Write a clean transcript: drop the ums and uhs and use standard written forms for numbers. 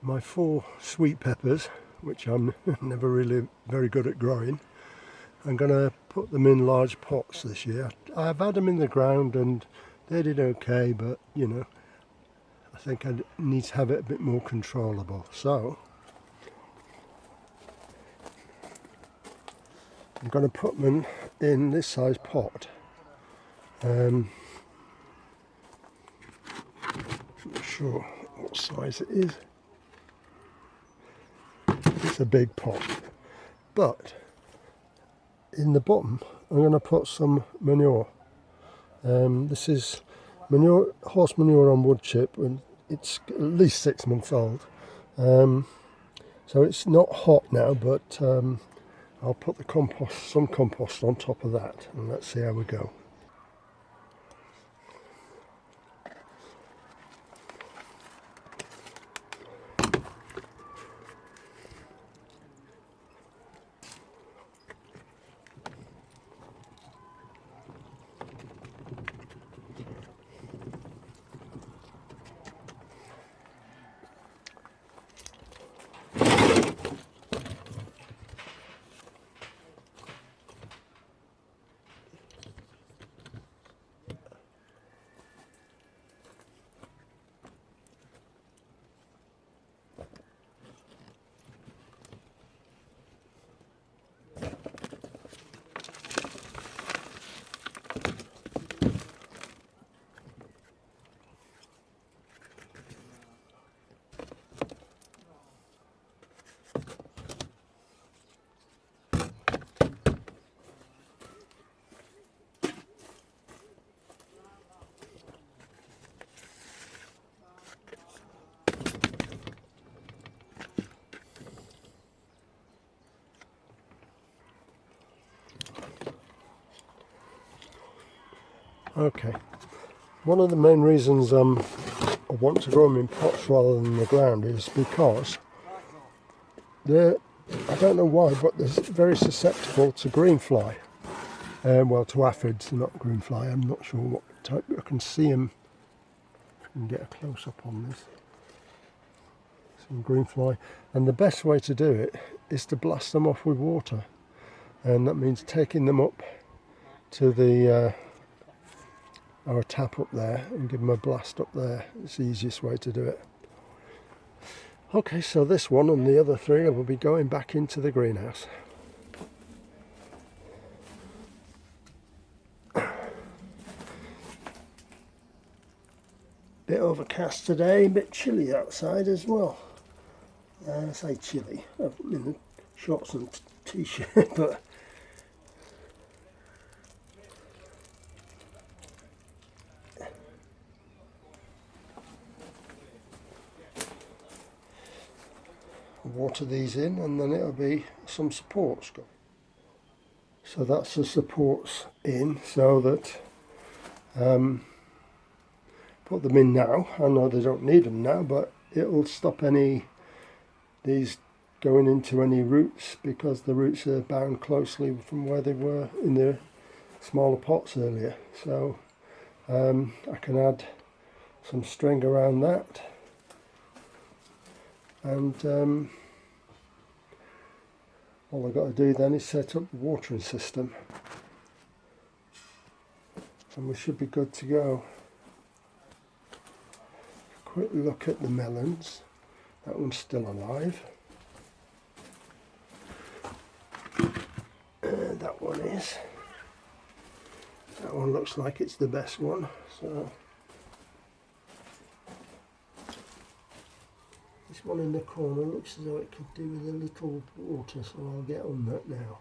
my 4 sweet peppers, which I'm never really very good at growing. I'm going to put them in large pots this year. I've had them in the ground and they did okay, but you know, I think I need to have it a bit more controllable. So I'm going to put them in this size pot. I'm not sure what size it is. It's a big pot, but in the bottom I'm going to put some manure. This is manure, horse manure on wood chip, and it's at least 6 months old. So it's not hot now, but I'll put some compost on top of that, and let's see how we go. Okay, one of the main reasons I want to grow them in pots rather than the ground is because they're, I don't know why, but they're very susceptible to green fly. Well, to aphids, not green fly. I'm not sure what type. I can see them. I can get a close up on this. Some green fly, and the best way to do it is to blast them off with water, and that means taking them up to the our tap up there and give them a blast up there. It's the easiest way to do it. Okay, so this one and the other 3 will be going back into the greenhouse. Bit overcast today, a bit chilly outside as well. I say chilly, I'm in shorts and t-shirt, but water these in and then it'll be some supports. So that's the supports in, so that put them in now. I know they don't need them now, but it'll stop these going into any roots, because the roots are bound closely from where they were in the smaller pots earlier. So I can add some string around that, and all I've got to do then is set up the watering system, and we should be good to go. Quick look at the melons. That one's still alive. That one is. That one looks like it's the best one. So this one in the corner looks as though it could do with a little water, so I'll get on that now.